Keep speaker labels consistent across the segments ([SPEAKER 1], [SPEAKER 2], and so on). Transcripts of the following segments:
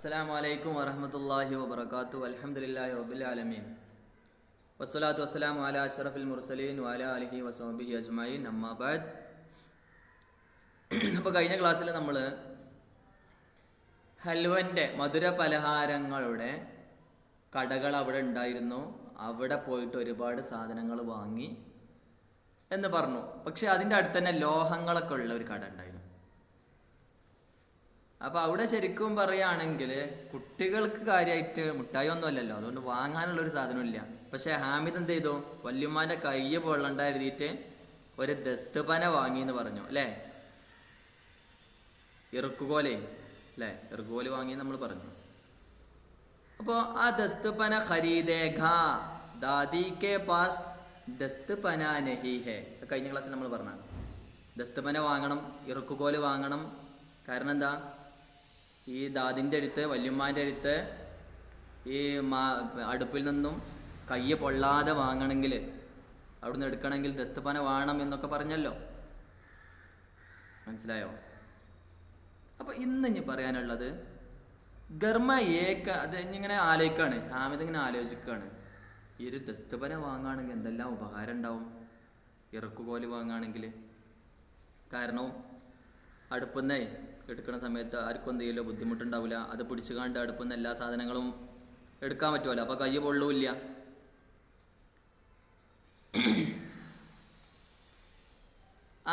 [SPEAKER 1] അസ്സലാമു അലൈക്കും വറഹ്മത്തുള്ളാഹി വബറകാതുഹു. അൽഹംദുലില്ലാഹി റബ്ബിൽ ആലമീൻ. വസ്സലാത്തു വസ്സലാമു അലാ അഷ്റഫിൽ മുർസലീൻ വഅലാ ആലിഹി വസഹ്ബിഹി അജ്മഈൻ. അമ്മാ ബഅദ്. അപ്പോൾ കഴിഞ്ഞ ക്ലാസ്സിൽ നമ്മൾ ഹൽവൻ്റെ മധുര പലഹാരങ്ങളുടെ കടകൾ അവിടെ ഉണ്ടായിരുന്നു. അവിടെ പോയിട്ട് ഒരുപാട് സാധനങ്ങൾ വാങ്ങി എന്ന് പറഞ്ഞു. പക്ഷെ അതിൻ്റെ അടുത്ത് തന്നെ ലോഹങ്ങളൊക്കെ ഉള്ള ഒരു കട ഉണ്ടായിരുന്നു. അപ്പോൾ അവിടെ ശരിക്കും പറയുകയാണെങ്കിൽ കുട്ടികൾക്ക് കാര്യമായിട്ട് മുട്ടായി ഒന്നും അല്ലല്ലോ, അതുകൊണ്ട് വാങ്ങാനുള്ളൊരു സാധനമില്ല. പക്ഷേ ഹാമിദ് എന്ത് ചെയ്തു, വല്യമ്മാൻ്റെ കയ്യ് പൊള്ളണ്ടായിരുന്നിട്ട് ഒരു ദസ്തുപന വാങ്ങി എന്ന് പറഞ്ഞു അല്ലേ, ഇറുക്കുകോലേ അല്ലേ, ഇറുക്കുകോല് വാങ്ങി നമ്മൾ പറഞ്ഞു. അപ്പോൾ ആ ദസ്തുപന ഖരീദേഗ ദാദി കെ പാസ് ദസ്തുപന നഹി ഹേ, കഴിഞ്ഞ ക്ലാസ്സിൽ നമ്മൾ പറഞ്ഞാണ്. ദസ്തുപന വാങ്ങണം, ഇറുക്കുകോല് വാങ്ങണം. കാരണം എന്താ, ഈ ദാദിൻ്റെ അടുത്ത് വല്യമ്മാൻ്റെ അടുത്ത് ഈ അടുപ്പിൽ നിന്നും കയ്യ് പൊള്ളാതെ വാങ്ങണമെങ്കിൽ, അവിടുന്ന് എടുക്കണമെങ്കിൽ ദസ്തുപന വേണം എന്നൊക്കെ പറഞ്ഞല്ലോ, മനസ്സിലായോ? അപ്പോൾ ഇന്ന് പറയാനുള്ളത് ഗർമ ഏക്ക, അത് ഇങ്ങനെ ആലോചിക്കുകയാണ്, ഹാമിദ് ഇങ്ങനെ ആലോചിക്കുകയാണ്, ഈ ഒരു ദസ്തുപന വാങ്ങുകയാണെങ്കിൽ എന്തെല്ലാം ഉപകാരം ഉണ്ടാവും ഇറക്കുകോല് വാങ്ങുകയാണെങ്കിൽ. കാരണം അടുപ്പന്നേ എടുക്കുന്ന സമയത്ത് ആർക്കും എന്ത് ചെയ്യില്ല, ബുദ്ധിമുട്ടുണ്ടാവില്ല. അത് പിടിച്ചു കണ്ട് അടുപ്പുന്ന എല്ലാ സാധനങ്ങളും എടുക്കാൻ പറ്റുമല്ലോ, അപ്പോൾ കയ്യ് പൊള്ളൂല്ല.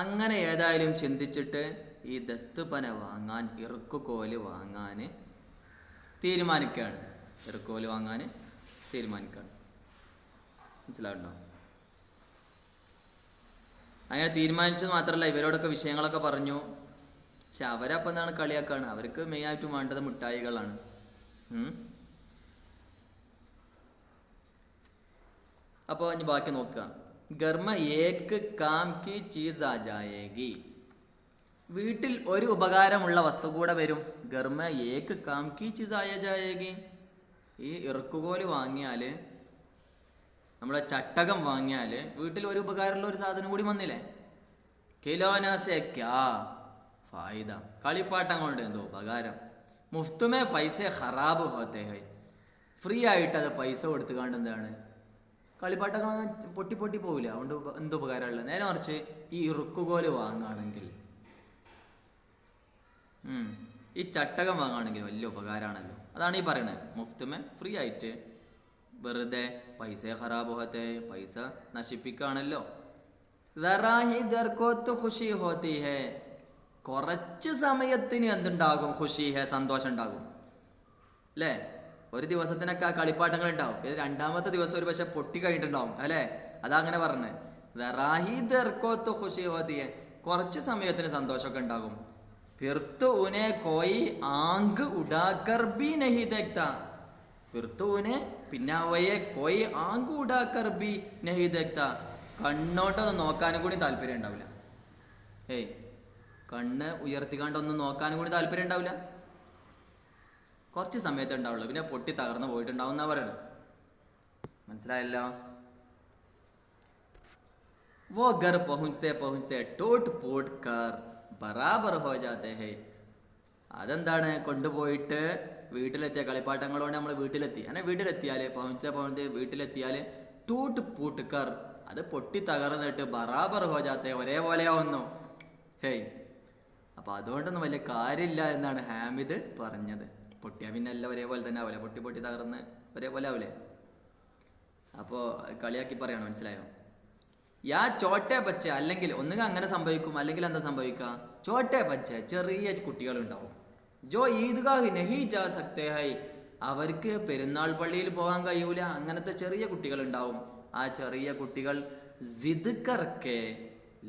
[SPEAKER 1] അങ്ങനെ ഏതായാലും ചിന്തിച്ചിട്ട് ഈ ദസ്തുപന വാങ്ങാൻ, ഇറുക്കുകോല് വാങ്ങാൻ തീരുമാനിക്കുകയാണ്. ഇറുക്കുകോല് വാങ്ങാൻ തീരുമാനിക്കുകയാണ്, മനസ്സിലാവുണ്ടോ? അങ്ങനെ തീരുമാനിച്ചത് മാത്രമല്ല, ഇവരോടൊക്കെ വിഷയങ്ങളൊക്കെ പറഞ്ഞു. പക്ഷെ അവരപ്പം എന്താണ് കളിയാക്കാണ്, അവർക്ക് മെയിനായിട്ടും വേണ്ടത് മിഠായികളാണ്. അപ്പോൾ ഇനി ബാക്കി നോക്കുക. ഗർമ ഏക്ക് കാം കി ചീസ് ആ ജായേഗി, വീട്ടിൽ ഒരു ഉപകാരമുള്ള വസ്തു കൂടെ വരും. ഗർമ ഏക്ക് കാം കി ചീസ് ആയ ജായേഗി, ഈ ഇറുക്കുകോല് വാങ്ങിയാൽ, നമ്മുടെ ചട്ടകം വാങ്ങിയാൽ വീട്ടിൽ ഒരു ഉപകാരമുള്ള ഒരു സാധനം കൂടി വന്നില്ലേ. കിലോനാസെ ക്യാ ഫായിദ, കളിപ്പാട്ടം കൊണ്ട് എന്തോ ഉപകാരം. മുഫ്തുമേ പൈസ ഖറാബ് ഹോത്തേ ഹൈ, ഫ്രീ ആയിട്ട് അത് പൈസ കൊടുത്തുകൊണ്ട് എന്താണ് കളിപ്പാട്ടങ്ങൾ പൊട്ടി പൊട്ടി പോകില്ല. അതുകൊണ്ട് എന്ത് ഉപകാരമുള്ളത്. നേരെ മറിച്ച് ഈ ഇറുക്കുകോല് വാങ്ങുകയാണെങ്കിൽ, ഈ ചട്ടകം വാങ്ങുകയാണെങ്കിൽ വലിയ ഉപകാരമാണല്ലോ. അതാണ് ഈ പറയണത്, മുഫ്തുമേ ഫ്രീ ആയിട്ട്, വെറുതെ പൈസ ഖറാബ് ഹോത്തേ, പൈസ നശിപ്പിക്കുകയാണല്ലോ. ഖുഷി ഹോത്തി ഹേ, കുറച്ച് സമയത്തിന് എന്തുണ്ടാകും, ഖുഷി ഹേ, സന്തോഷം ഉണ്ടാകും അല്ലേ. ഒരു ദിവസത്തിനൊക്കെ ആ കളിപ്പാട്ടങ്ങൾ ഉണ്ടാവും, പിന്നെ രണ്ടാമത്തെ ദിവസം ഒരു പക്ഷെ പൊട്ടി കഴിഞ്ഞിട്ടുണ്ടാവും അല്ലേ. അതങ്ങനെ പറഞ്ഞ് ഖുഷി ഹോത്തി ഹേ, കുറച്ച് സമയത്തിന് സന്തോഷമൊക്കെ ഉണ്ടാകും. ഫിർത്തുനെ കോയി ആങ്ക് ഉടാക്കർ ബി നഹി ദേഖ്താ, ഫിർത്തുനെ പിന്നെ അവയെ കോയി ആങ്ക് ഉടാക്കർ ബി നഹി ദേഖ്താ, കണ്ണോട്ടൊന്നും നോക്കാനും കൂടി താല്പര്യം ഉണ്ടാവില്ല. ഏയ്, കണ്ണ് ഉയർത്തിക്കാണ്ടൊന്നും നോക്കാനും കൂടി താല്പര്യം ഉണ്ടാവില്ല. കുറച്ച് സമയത്ത് ഉണ്ടാവുള്ളൂ, പിന്നെ പൊട്ടി തകർന്ന് പോയിട്ടുണ്ടാവും എന്നാ പറയണത്. മനസ്സിലായല്ലോ? वो घर पहुंचते पहुंचते टूट फूट कर बराबर हो जाते हैं. അതെന്താണ്, കൊണ്ടുപോയിട്ട് വീട്ടിലെത്തിയ കളിപ്പാട്ടങ്ങളോടെ നമ്മൾ വീട്ടിലെത്തി, അങ്ങനെ വീട്ടിലെത്തിയാൽ പहुंचते വീട്ടിലെത്തിയാൽ ടൂട്ട് പൂട്ട് കർ, അത് പൊട്ടി തകർന്നിട്ട് ബറാബർ ഹോ ജാത്തെ, ഒരേപോലെ ആവുന്നു. ഹേയ്, അപ്പോൾ അതുകൊണ്ടൊന്നും വലിയ കാര്യമില്ല എന്നാണ് ഹാമിദ് പറഞ്ഞത്. പൊട്ടിയാൽ പിന്നെ എല്ലാം ഒരേപോലെ തന്നെ ആവില്ലേ, പൊട്ടി പൊട്ടി തകർന്ന് ഒരേപോലെ ആവില്ലേ. അപ്പോൾ കളിയാക്കി പറയണം, മനസ്സിലായോ? യാ ചോട്ടെ പച്ച, അല്ലെങ്കിൽ ഒന്നുകിൽ അങ്ങനെ സംഭവിക്കും, അല്ലെങ്കിൽ എന്താ സംഭവിക്കുക, ചോട്ടെ പച്ച ചെറിയ കുട്ടികളുണ്ടാവും. ജോ ഈദ്ഗാഹ് നഹി ജാ സക്തേ ഹൈ, അവർക്ക് പെരുന്നാൾ പള്ളിയിൽ പോകാൻ കഴിയൂല, അങ്ങനത്തെ ചെറിയ കുട്ടികളുണ്ടാവും. ആ ചെറിയ കുട്ടികൾ സിദ് കർക്കെ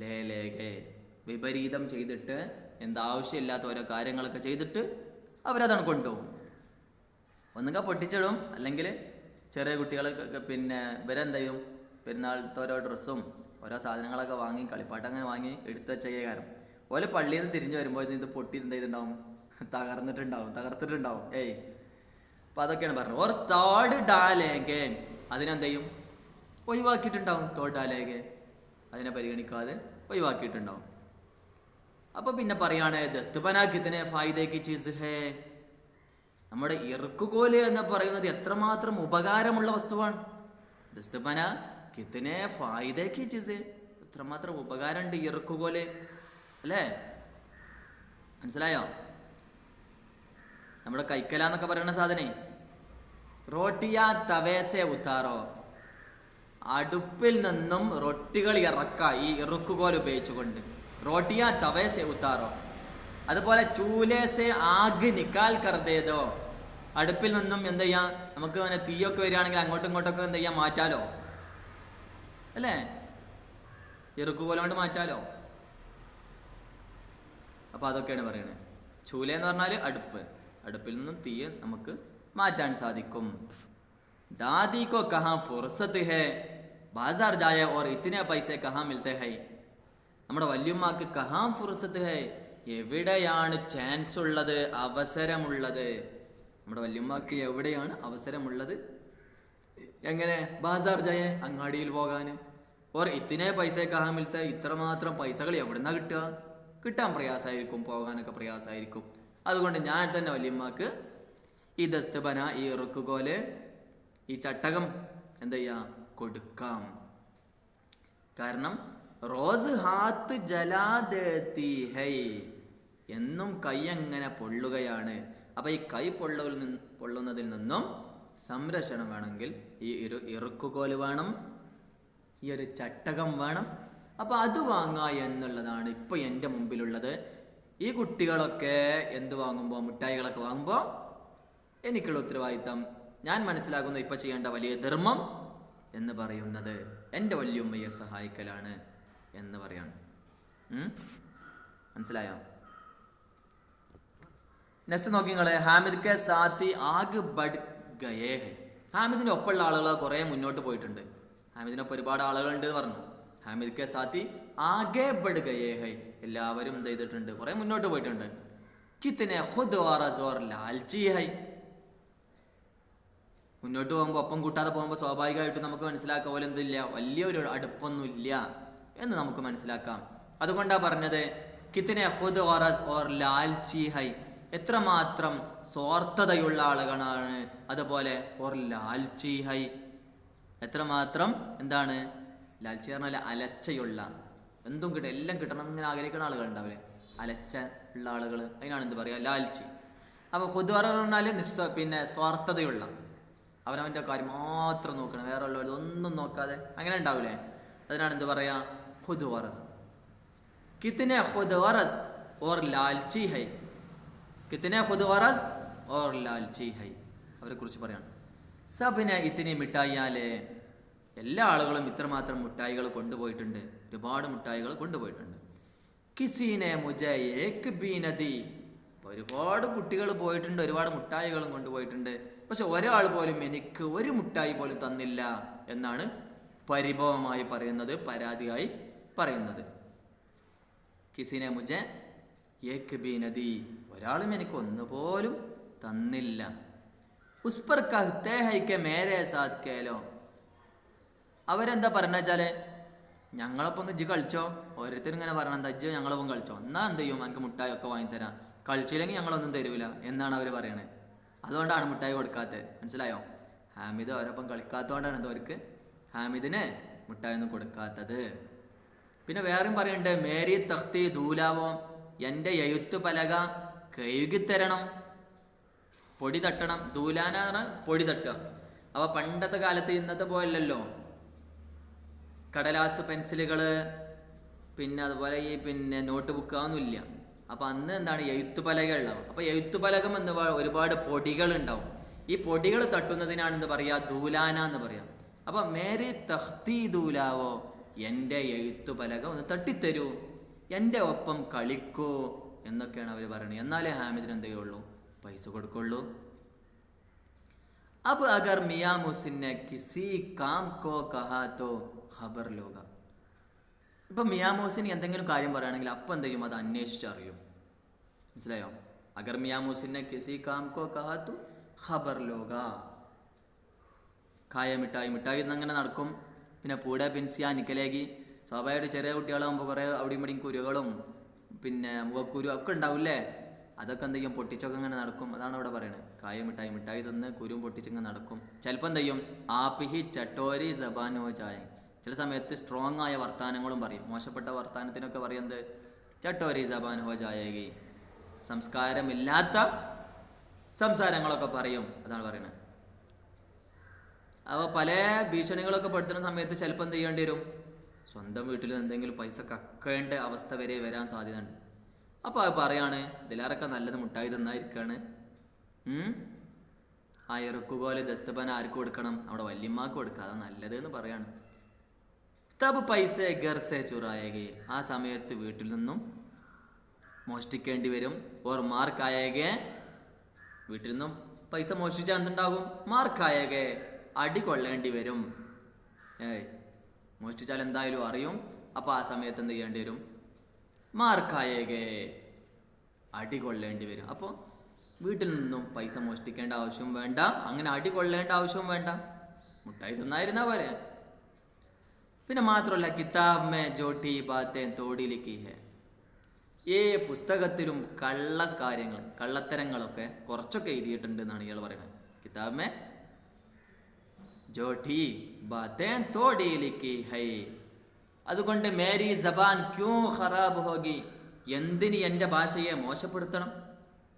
[SPEAKER 1] ലേ ലേഗേ, വിപരീതം ചെയ്തിട്ട്, എന്താവശ്യമില്ലാത്ത ഓരോ കാര്യങ്ങളൊക്കെ ചെയ്തിട്ട് അവരതാണ് കൊണ്ടുപോകും. ഒന്നുകിൽ പൊട്ടിച്ചിടും, അല്ലെങ്കിൽ ചെറിയ കുട്ടികൾ പിന്നെ ഇവരെന്ത് ചെയ്യും, പെരുന്നാളത്തെ ഓരോ ഡ്രസ്സും ഓരോ സാധനങ്ങളൊക്കെ വാങ്ങി, കളിപ്പാട്ടം അങ്ങനെ വാങ്ങി എടുത്ത് വെച്ച കാര്യം ഓരോ പള്ളിയിൽ നിന്ന് തിരിഞ്ഞു വരുമ്പോൾ ഇത് പൊട്ടി എന്ത് ചെയ്തിട്ടുണ്ടാവും, തകർത്തിട്ടുണ്ടാവും. ഏയ്, അപ്പം അതൊക്കെയാണ് പറഞ്ഞത്. ഓർ തോട് ഡാലേഗെ, അതിനെന്ത് ചെയ്യും, ഒഴിവാക്കിയിട്ടുണ്ടാവും. തോട് ഡാലേഗെ, അതിനെ പരിഗണിക്കാതെ ഒഴിവാക്കിയിട്ടുണ്ടാവും. അപ്പോൾ പിന്നെ പറയാണ് ദസ്തുപന കിതനെ ഫായിദേ കി ചീസ് ഹേ, നമ്മുടെ ഇറുക്കുകോല് എന്ന് പറയുന്നത് എത്രമാത്രം ഉപകാരമുള്ള വസ്തുവാണ്. ദസ്തബന കിത്തനെ ഫായിദേ ചീസ്, എത്രമാത്രം ഉപകാരമുണ്ട് ഇറുക്കുകോല്, അല്ലേ? മനസ്സിലായോ? നമ്മുടെ കൈക്കല എന്നൊക്കെ പറയുന്ന സാധനേ, റോട്ടിയാ തവേസെ ഉത്താറോ, അടുപ്പിൽ നിന്നും റൊട്ടികൾ ഇറക്ക ഈ ഇറുക്കുകോൽ ഉപയോഗിച്ചുകൊണ്ട്. റോട്ടിയാ തവേസെ ഉത്താറോ. അതുപോലെ ചൂലേസെ ആഗ് നിക്കാൽ കർദേതോ, അടുപ്പിൽ നിന്നും എന്ത് ചെയ്യാം, നമുക്ക് അങ്ങനെ തീയൊക്കെ വരികയാണെങ്കിൽ അങ്ങോട്ടും ഇങ്ങോട്ടൊക്കെ എന്ത് ചെയ്യാം, മാറ്റാലോ, അല്ലേ? ഇറുക്കുകോൽ കൊണ്ട് മാറ്റാലോ. അപ്പൊ അതൊക്കെയാണ് പറയുന്നത്. ചൂല എന്ന് പറഞ്ഞാൽ അടുപ്പ്, അടുപ്പിൽ നിന്നും തീ നമുക്ക് മാറ്റാൻ സാധിക്കും. ദാദി കോ കഹാ ഫുർസത്ത് ഹേ ബാസാർ ജായ ഓർ ഇത്തിനെ പൈസ കഹാ മിൽത്തെ ഹൈ. നമ്മുടെ വല്യമ്മക്ക് കഹാ ഫുർസത്ത് ഹേ, എവിടെയാണ് ചാൻസ് ഉള്ളത്, അവസരമുള്ളത്? നമ്മുടെ വല്യമ്മക്ക് എവിടെയാണ് അവസരമുള്ളത്? എങ്ങനെ? ബാസാർ ജായ, അങ്ങാടിയിൽ പോകാൻ. ഓർ ഇത്തിനെ പൈസ കഹാ മിൽത്തെ, ഇത്രമാത്രം പൈസകൾ എവിടുന്നാ കിട്ടുക? കിട്ടാൻ പ്രയാസമായിരിക്കും, പോകാനൊക്കെ പ്രയാസമായിരിക്കും. അതുകൊണ്ട് ഞാൻ തന്നെ വല്യമ്മക്ക് ഈ ദസ്തബന, ഈ ഇറുക്കുകോല്, ഈ ചട്ടകം എന്താ ചെയ്യാ, കൊടുക്കാം. കാരണം റോസ് ഹാത്ത് ജലാദേത്തി ഹൈ, എന്നും കൈ അങ്ങനെ പൊള്ളുകയാണ്. അപ്പൊ ഈ കൈ പൊള്ളുന്നതിൽ നിന്നും സംരക്ഷണം വേണമെങ്കിൽ ഈ ഇറുക്കുകോല് വേണം, ഈ ഒരു ചട്ടകം വേണം. അപ്പൊ അത് വാങ്ങുക എന്നുള്ളതാണ് ഇപ്പൊ എൻ്റെ മുമ്പിലുള്ളത്. ഈ കുട്ടികളൊക്കെ എന്ത് വാങ്ങുമ്പോൾ, മിഠായികളൊക്കെ വാങ്ങുമ്പോൾ എനിക്കുള്ള ഉത്തരവാദിത്തം, ഞാൻ മനസ്സിലാക്കുന്ന ഇപ്പൊ ചെയ്യേണ്ട വലിയ ധർമ്മം എന്ന് പറയുന്നത് എൻ്റെ വല്യമ്മയെ സഹായിക്കലാണ് എന്ന് പറയാണ്. മനസ്സിലായോ? നെക്സ്റ്റ് നോക്കി നിങ്ങള്, ഹാമിദ് കെ സാത്തി ആഗ് ബഡ് ഗയേ. ഹാമിദിന്റെ ഒപ്പമുള്ള ആളുകൾ കുറെ മുന്നോട്ട് പോയിട്ടുണ്ട്. ഹാമിദിനൊപ്പം ഒരുപാട് ആളുകളുണ്ട് എന്ന് പറഞ്ഞു. ഹാമിദ് കെ സാത്തി ആകെ ബഡ് ഗയേ ഹൈ, എല്ലാവരും എന്ത് ചെയ്തിട്ടുണ്ട്, കുറെ മുന്നോട്ട് പോയിട്ടുണ്ട്. കിത്തനെ ഖുദ് വറസ് ഓർ ലാൽചി ഹൈ. മുന്നോട്ട് പോകുമ്പോൾ, ഒപ്പം കൂട്ടാതെ പോകുമ്പോൾ സ്വാഭാവികമായിട്ട് നമുക്ക് മനസ്സിലാക്കാം പോലെ എന്തില്ല, വലിയൊരു അടുപ്പൊന്നും ഇല്ല എന്ന് നമുക്ക് മനസ്സിലാക്കാം. അതുകൊണ്ടാ പറഞ്ഞത് കിത്തനെ ഖുദ് വറസ് ഓർ ലാൽചി ഹൈ, എത്രമാത്രം സ്വാർത്ഥതയുള്ള ആളുകളാണ്. അതുപോലെ ഓർ ലാൽചി ഹൈ, എത്രമാത്രം എന്താണ് ലാൽച്ചി പറഞ്ഞാൽ അലച്ചയുള്ള, എന്തും കിട്ടും, എല്ലാം കിട്ടണം ഇങ്ങനെ ആഗ്രഹിക്കുന്ന ആളുകൾ ഉണ്ടാവില്ലേ, അലച്ച ഉള്ള ആളുകൾ, അതിനാണ് എന്ത് പറയുക, ലാൽച്ചി. അപ്പൊ ഖുദ്വറ പറഞ്ഞാൽ പിന്നെ സ്വാർത്ഥതയുള്ള, അവനവൻ്റെ കാര്യം മാത്രം നോക്കണം, വേറെ ഉള്ളവർ ഒന്നും നോക്കാതെ അങ്ങനെ ഉണ്ടാവില്ലേ, അതിനാണ് എന്ത് പറയാ, ഖുദ്വറസ്. കിത്തനെ ഖുദ്വറസ് ഓർ ലാൽച്ചി ഹൈ, കിത്തനെ ഖുദ്വറസ് ഓർ ലാൽച്ചി ഹൈ, അവരെ കുറിച്ച് പറയാണ്. സബിനെ ഇത്തിനി മിഠായിയാലേ, എല്ലാ ആളുകളും ഇത്രമാത്രം മിഠായികൾ കൊണ്ടുപോയിട്ടുണ്ട്, ഒരുപാട് മിഠായികൾ കൊണ്ടുപോയിട്ടുണ്ട്. കിസീനെ മുജേ ഏക് ബി നദി, ഒരുപാട് കുട്ടികൾ പോയിട്ടുണ്ട്, ഒരുപാട് മിഠായികളും കൊണ്ടുപോയിട്ടുണ്ട്. പക്ഷെ ഒരാൾ പോലും എനിക്ക് ഒരു മിഠായി പോലും തന്നില്ല എന്നാണ് പരിഭവമായി പറയുന്നത്, പരാതിയായി പറയുന്നത്. കിസീനെ മുജേ ഏക് ബി നദി, ഒരാളും എനിക്ക് ഒന്നുപോലും തന്നില്ല. ഉസ്പർ കഹ്തേ ഹൈ കെ മേരെ സാത്ത് കേലോ, അവരെന്താ പറഞ്ഞ വെച്ചാല് ഞങ്ങളൊപ്പം ഒന്ന് ഇജ്ജ് കളിച്ചോ, ഓരോരുത്തരും ഇങ്ങനെ പറഞ്ഞ എന്താ ഇജ്ജ് ഞങ്ങളൊപ്പം കളിച്ചോ, എന്നാ എന്ത് ചെയ്യും, എനിക്ക് മിഠായി ഒക്കെ വാങ്ങിത്തരാം, കളിച്ചില്ലെങ്കിൽ ഞങ്ങളൊന്നും തരൂല എന്നാണ് അവർ പറയണത്. അതുകൊണ്ടാണ് മിഠായി കൊടുക്കാത്തത്. മനസ്സിലായോ? ഹാമിദ് അവരൊപ്പം കളിക്കാത്തതുകൊണ്ടാണ് അവർക്ക് ഹാമിദിന് മിഠായി ഒന്നും കൊടുക്കാത്തത്. പിന്നെ വേറെയും പറയുന്നുണ്ട്, മേരി തഖ്തി ദൂലാവോ, എൻ്റെ എഴുത്ത് പലക കഴുകിത്തരണം, പൊടി തട്ടണം. ദൂലാന പൊടി തട്ടുക. അപ്പൊ പണ്ടത്തെ കാലത്ത് ഇന്നത്തെ പോലല്ലോ കടലാസ് പെൻസിലുകൾ, പിന്നെ അതുപോലെ ഈ പിന്നെ നോട്ട് ബുക്ക് അതൊന്നുമില്ല. അപ്പൊ അന്ന് എന്താണ്, എഴുത്തുപലക ഉണ്ടാവും. അപ്പൊ എഴുത്തുപലകം എന്ന് ഒരുപാട് പൊടികൾ ഉണ്ടാവും. ഈ പൊടികൾ തട്ടുന്നതിനാണ് എന്ത് പറയാ, ദൂലാന എന്ന് പറയാം. അപ്പൊ മേരി തഖ്തി ദൂലാവോ, എൻ്റെ എഴുത്തുപലക ഒന്ന് തട്ടിത്തരൂ, എൻ്റെ ഒപ്പം കളിക്കൂ എന്നൊക്കെയാണ് അവർ പറയുന്നത്. എന്നാലേ ഹാമിദിന് എന്ത് ചെയ്യുള്ളൂ, പൈസ കൊടുക്കുള്ളൂ. अब अगर मियाँ मुहसिन ने किसी काम को कहा तो खबर लोगा. ഇപ്പൊ മിയാ മുഹസിൻ എന്തെങ്കിലും കാര്യം പറയുകയാണെങ്കിൽ അപ്പം എന്ത് ചെയ്യും, അത് അന്വേഷിച്ചറിയും. മനസ്സിലായോ? അഗർ മിയാ മുഹസിൻ ने किसी काम को कहा तो खबर लोगा. കായ മിഠായി, മിഠായി അങ്ങനെ നടക്കും. പിന്നെ പൂടെ പിൻസിയാ നിക്കലേകി, സ്വാഭാവികമായിട്ട് ചെറിയ കുട്ടികളാകുമ്പോൾ കുറേ അവിടെയും ഇവിടെയും കുരുകളും പിന്നെ മുഖക്കുരു ഒക്കെ ഉണ്ടാവില്ലേ. അതൊക്കെ എന്ത് ചെയ്യും, പൊട്ടിച്ചൊക്കെ ഇങ്ങനെ നടക്കും. അതാണ് അവിടെ പറയുന്നത്. കായ മിഠായി, മിഠായി തിന്ന് കുരും പൊട്ടിച്ചിങ്ങനെ നടക്കും. ചിലപ്പോൾ എന്ത് ചെയ്യും, ആപ്പിഹി ചട്ടോരി സബാനോ ചായ. ചില സമയത്ത് സ്ട്രോങ് ആയ വർത്താനങ്ങളും പറയും. മോശപ്പെട്ട വർത്താനത്തിനൊക്കെ പറയുന്നത് ചട്ടോരി സബാൻ ഹോ ജായേഗി, സംസ്കാരമില്ലാത്ത സംസാരങ്ങളൊക്കെ പറയും. അതാണ് പറയുന്നത്. അപ്പോൾ പല ഭീഷണികളൊക്കെ പെടുത്തുന്ന സമയത്ത് ചിലപ്പോൾ എന്ത് ചെയ്യേണ്ടി വരും, സ്വന്തം വീട്ടിൽ എന്തെങ്കിലും പൈസ കക്കേണ്ട അവസ്ഥ വരെ വരാൻ സാധ്യതയുണ്ട്. അപ്പോൾ അത് പറയാണ്, ഇതിലാരൊക്കെ നല്ലത് മുട്ടായി തന്നായിരിക്കാണ്. ആ ഇറുക്കുപോലെ ദസ്തപന ആർക്ക് കൊടുക്കണം, അവിടെ വല്യമ്മക്ക് കൊടുക്കുക, അതാണ് നല്ലത് എന്ന് പറയാണ്. തബ് പൈസ ഗർസെ ചുറായേഗി, ആ സമയത്ത് വീട്ടിൽ നിന്നും മോഷ്ടിക്കേണ്ടി വരും. ഓർ മാർക്കായേഗെ, വീട്ടിൽ നിന്നും പൈസ മോഷ്ടിച്ചാൽ എന്തുണ്ടാകും, മാർക്കായേഗെ, അടി കൊള്ളേണ്ടി വരും. മോഷ്ടിച്ചാൽ എന്തായാലും അറിയും. അപ്പോൾ ആ സമയത്ത് എന്ത് ചെയ്യേണ്ടി വരും, മാർക്കായേഗെ, അടി കൊള്ളേണ്ടി വരും. അപ്പോൾ വീട്ടിൽ നിന്നും പൈസ മോഷ്ടിക്കേണ്ട ആവശ്യവും വേണ്ട, അങ്ങനെ അടി കൊള്ളേണ്ട ആവശ്യവും വേണ്ട, മുട്ടായി തിന്നായിരുന്നാ പോരെ. പിന്നെ മാത്രമല്ല, കിതാബ് മേ ജോട്ടി ബാത്തേ തോടി ലിഖി ഹെ, ഈ പുസ്തകത്തിലും കാര്യങ്ങൾ, കള്ളത്തരങ്ങളൊക്കെ കുറച്ചൊക്കെ എഴുതിയിട്ടുണ്ട് എന്നാണ് ഇയാൾ പറയുന്നത്. കിതാബ് മേ ജോട്ടി ബാത്തേ തോടി ലിഖി ഹൈ, അതുകൊണ്ട് മേരി സബാൻ ക്യോ ഖറാബ് ഹോഗി, എന്തിന് എൻ്റെ ഭാഷയെ മോശപ്പെടുത്തണം.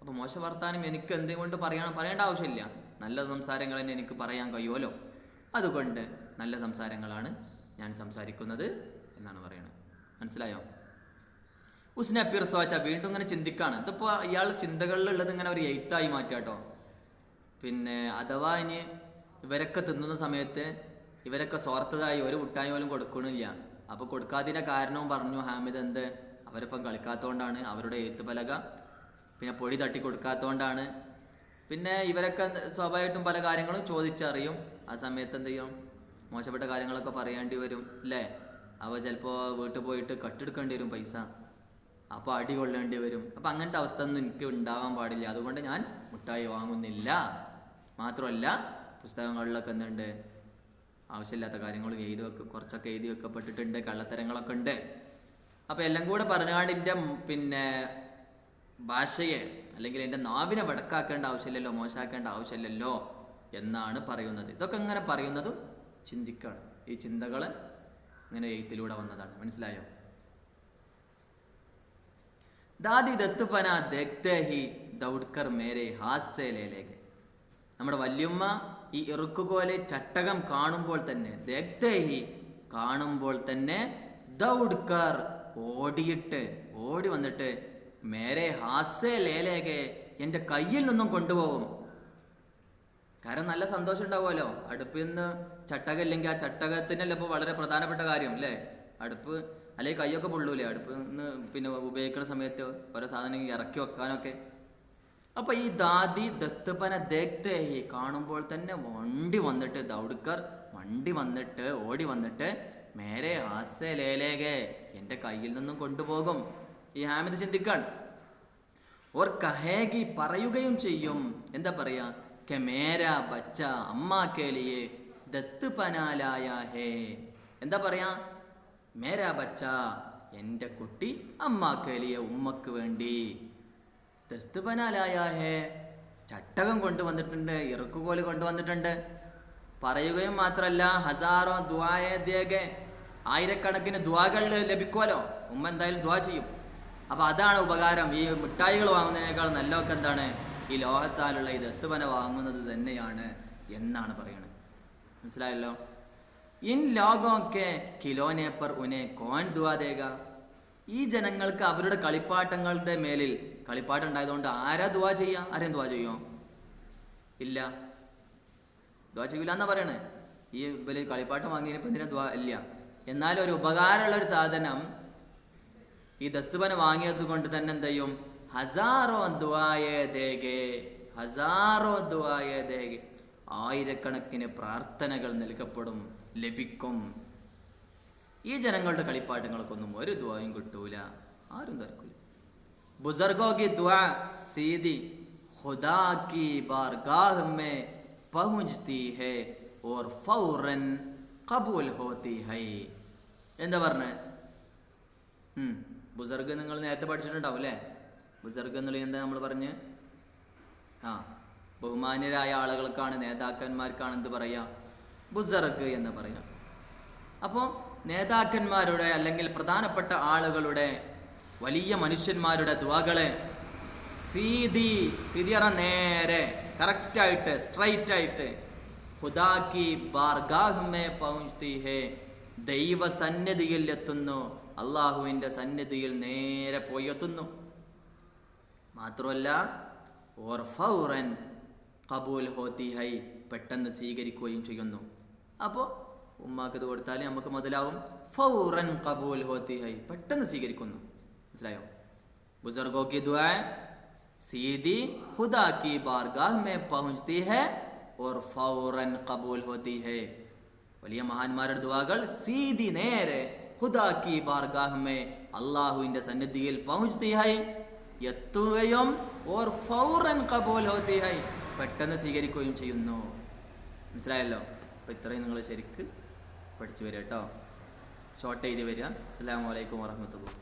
[SPEAKER 1] അപ്പോൾ മോശ വർത്താനം എനിക്ക് എന്തുകൊണ്ട് പറയേണ്ട ആവശ്യമില്ല, നല്ല സംസാരങ്ങൾ തന്നെ എനിക്ക് പറയാൻ കഴിയുമല്ലോ. അതുകൊണ്ട് നല്ല സംസാരങ്ങളാണ് ഞാൻ സംസാരിക്കുന്നത് എന്നാണ് പറയുന്നത്. മനസ്സിലായോ? ഉസ്നെ പിർ സോച്ച, വീണ്ടും ഇങ്ങനെ ചിന്തിക്കാണ്. ഇതിപ്പോൾ ഇയാൾ ചിന്തകളിലുള്ളത് ഇങ്ങനെ ഒരു എയ്ത്തായി മാറ്റാട്ടോ. പിന്നെ അഥവാ ഇനി ഇവരൊക്കെ തിന്നുന്ന സമയത്ത് ഇവരൊക്കെ സ്വാർത്ഥതായി ഒരു മുട്ടായി പോലും കൊടുക്കണില്ല. അപ്പോൾ കൊടുക്കാത്തതിൻ്റെ കാരണവും പറഞ്ഞു ഹാമിദ്. എന്ത്, അവരിപ്പം കളിക്കാത്തതുകൊണ്ടാണ്, അവരുടെ എഴുത്ത് പലക പിന്നെ പൊടി തട്ടി കൊടുക്കാത്തതുകൊണ്ടാണ്. പിന്നെ ഇവരൊക്കെ സ്വാഭാവികമായിട്ടും പല കാര്യങ്ങളും ചോദിച്ചറിയും. ആ സമയത്ത് എന്ത് ചെയ്യും, മോശപ്പെട്ട കാര്യങ്ങളൊക്കെ പറയേണ്ടി വരും അല്ലേ. അപ്പോൾ ചിലപ്പോൾ വീട്ടിൽ പോയിട്ട് കട്ടെടുക്കേണ്ടി വരും പൈസ, അപ്പോൾ അടി കൊള്ളേണ്ടി വരും. അപ്പം അങ്ങനത്തെ അവസ്ഥ ഒന്നും എനിക്ക് ഉണ്ടാവാൻ പാടില്ല. അതുകൊണ്ട് ഞാൻ മുട്ടായി വാങ്ങുന്നില്ല. മാത്രമല്ല പുസ്തകങ്ങളിലൊക്കെ എന്തുണ്ട്, ആവശ്യമില്ലാത്ത കാര്യങ്ങളും കുറച്ചൊക്കെ എഴുതി വെക്കപ്പെട്ടിട്ടുണ്ട്, കള്ളത്തരങ്ങളൊക്കെ ഉണ്ട്. അപ്പോൾ എല്ലാം കൂടെ പറഞ്ഞുകൊണ്ട് എൻ്റെ പിന്നെ ഭാഷയെ അല്ലെങ്കിൽ എൻ്റെ നാവിനെ വടക്കാക്കേണ്ട ആവശ്യമില്ലല്ലോ, മോശമാക്കേണ്ട ആവശ്യമില്ലല്ലോ എന്നാണ് പറയുന്നത്. ഇതൊക്കെ ഇങ്ങനെ പറയുന്നതും ചിന്തിക്കാണ്. ഈ ചിന്തകൾ ഇങ്ങനെ എഴുത്തിലൂടെ വന്നതാണ്. മനസ്സിലായോ? ദാദി ദസ്തുപന ദേഖ്തേ ഹി ദൗഡ്കർ മേരെ ഹാത്ത് സേ ലേ ലേഗെ, നമ്മുടെ വല്യമ്മ ഈ ഇറുക്കുകോലെ ചട്ടകം കാണുമ്പോൾ തന്നെ, ദേഖ്തേ ഹി കാണുമ്പോൾ തന്നെ, ദൗഡ്കർ ഓടി വന്നിട്ട്, മേരെ ഹാത്ത് സേ ലേ ലേഗെ, എൻ്റെ കയ്യിൽ നിന്നും കൊണ്ടുപോകും. കാരണം നല്ല സന്തോഷം ഉണ്ടാവുമല്ലോ. അടുപ്പിൽ നിന്ന് ചട്ടകം ഇല്ലെങ്കിൽ ആ ചട്ടകത്തിനല്ലേ ഇപ്പോൾ വളരെ പ്രധാനപ്പെട്ട കാര്യം അല്ലേ. അടുപ്പ് അല്ലെങ്കിൽ കൈയൊക്കെ പൊള്ളൂലേ അടുപ്പ് നിന്ന് പിന്നെ ഉപയോഗിക്കുന്ന സമയത്ത് ഓരോ സാധനം ഇറക്കി വെക്കാനൊക്കെ. അപ്പോൾ ഈ ദാദി ദസ്തുപന ദേഖ്തേ ഹി കാണുമ്പോൾ തന്നെ വണ്ടി വന്നിട്ട്, ദൗഡ്കർ വണ്ടി വന്നിട്ട് ഓടി വന്നിട്ട്, മേരെ ഹാത്ത് സേ ലേ ലേഗെ, എൻ്റെ കയ്യിൽ നിന്നും കൊണ്ടുപോകും. ഈ ഹാമിദ് ചിന്തിക്കാൻ. ഓർ കഹേഗി പറയുകയും ചെയ്യും. എന്താ പറയാ, കെ മേരാ ബച്ച അമ്മാ കേ ലിയേ ദസ്തുപന ലായാ ഹേ. എന്താ പറയാ, മേരാ ബച്ച, എൻ്റെ കുട്ടി, അമ്മാ കേ ലിയേ ഉമ്മക്ക് വേണ്ടി, ദസ്തുപന ലായാ ഹേ, ചട്ടകം കൊണ്ടുവന്നിട്ടുണ്ട്, ഇറുക്കുകോല് കൊണ്ടുവന്നിട്ടുണ്ട്. പറയുകയും മാത്രമല്ല, ഹസാറോ ദുആയെ ദേഗെ, ആയിരക്കണക്കിന് ദുആകൾ ലഭിക്കുമല്ലോ. ഉമ്മ എന്തായാലും ദുആ ചെയ്യും. അപ്പോൾ അതാണ് ഉപകാരം. ഈ മിഠായികൾ വാങ്ങുന്നതിനേക്കാൾ നല്ലതൊക്കെ എന്താണ്, ഈ ലോഹത്താലുള്ള ഈ ദസ്തുപന വാങ്ങുന്നത് തന്നെയാണ് എന്നാണ് പറയുന്നത്. മനസ്സിലായല്ലോ? ഇൻ ലോഗോ കെ കിലോനെ പർ ഉനെ കോൻ ദുആ ദേഗ, ഈ ജനങ്ങൾക്ക് അവരുടെ കളിപ്പാട്ടങ്ങളുടെ മേലിൽ, കളിപ്പാട്ടം ഉണ്ടായതുകൊണ്ട് ആരാ ദുആ ചെയ്യുക? ആരെയും ദുആ ചെയ്യുമോ? ഇല്ല, ദുആ ചെയ്യില്ല എന്നാ പറയണേ. ഈ വലിയ കളിപ്പാട്ടം വാങ്ങിയപ്പോൾ ഇതിനെ ദുആ ഇല്ല. എന്നാലും ഒരു ഉപകാരമുള്ള ഒരു സാധനം ഈ ദസ്തുപന വാങ്ങിയത് കൊണ്ട് തന്നെ എന്ത് ചെയ്യും, ഹസാറോ ദുആയെ ദേഗെ, ഹസാറോ ദുആയെ ദേഗെ, ആയിരക്കണക്കിന് പ്രാർത്ഥനകൾ നൽകപ്പെടും, ലഭിക്കും. ഈ ജനങ്ങളുടെ കളിപ്പാട്ടങ്ങൾക്കൊന്നും ഒരു ദുആയും കിട്ടൂല, ആരും തർക്കൂല. ബുസർഗോ കി ദുആ സീതി ഖുദാ കി ബാർഗാഹ് മേ പഹുഞ്ച്തി ഹൈ ഓർ ഫൗറൻ ഖബൂൽ ഹോത്തി ഹൈ. എന്താ പറഞ്ഞേ? ബുസർഗ് നിങ്ങൾ നേരത്തെ പഠിച്ചിട്ടുണ്ടാവും അല്ലേ? ബുസർഗ് എന്നുള്ളത് എന്താ നമ്മൾ പറഞ്ഞ് ബഹുമാന്യരായ ആളുകൾക്കാണ്, നേതാക്കന്മാർക്കാണ് എന്ത് പറയാ, ബുസർഗ് എന്ന് പറയാം. അപ്പോൾ നേതാക്കന്മാരുടെ അല്ലെങ്കിൽ പ്രധാനപ്പെട്ട ആളുകളുടെ, വലിയ മനുഷ്യന്മാരുടെ ദുആകളെ സീതി പറഞ്ഞാൽ നേരെ കറക്റ്റായിട്ട് സ്ട്രൈറ്റ് ആയിട്ട് ഖുദാ കി ബാർഗാഹ് മേ പഹുഞ്ച്തി ഹേ, ദൈവ സന്നിധിയിൽ എത്തുന്നു, അള്ളാഹുവിൻ്റെ സന്നിധിയിൽ നേരെ പോയി എത്തുന്നു. മാത്രമല്ല ഓർ ഫൗറൻ കബൂൽ ഹോത്തി ഹൈ, പെട്ടെന്ന് സ്വീകരിക്കുകയും ചെയ്യുന്നു. അപ്പോൾ ഉമ്മാക്ക് ഇത് കൊടുത്താൽ നമുക്ക് മുതലാവും ഫൗറൻ കബൂൽ ഹോത്തി ഹൈ, പെട്ടെന്ന് സ്വീകരിക്കുന്നു. മനസ്സിലായോ? ബുസർഗോ കി ദുആ സീതി ഖുദാ കി ബാർഗാഹ് മേ പഹുഞ്ച്തി ഹൈ ഓർ ഫൗറൻ കബൂൽ ഹോത്തി ഹൈ. വലിയ മഹാന്മാരുടെ ദുആകൾ സീതി നേരെ ഖുദാ കി ബാർഗാഹ് മേ, അള്ളാഹുവിൻ്റെ സന്നിധിയിൽ പഹുഞ്ച്തി ഹൈ, എത്തുകയും ഓർ ഫൗറൻ കബൂൽ ഹോത്തി ഹൈ, പെട്ടെന്ന് സ്വീകരിക്കുകയും ചെയ്യുന്നു. മനസ്സിലായല്ലോ? അപ്പോൾ ഇത്രയും നിങ്ങൾ ശരിക്ക് പഠിച്ചു വരിക കേട്ടോ. ഷോർട്ട് എഴുതി വരിക. അസ്സലാമു അലൈക്കും വറഹ്മത്തുള്ളാഹി.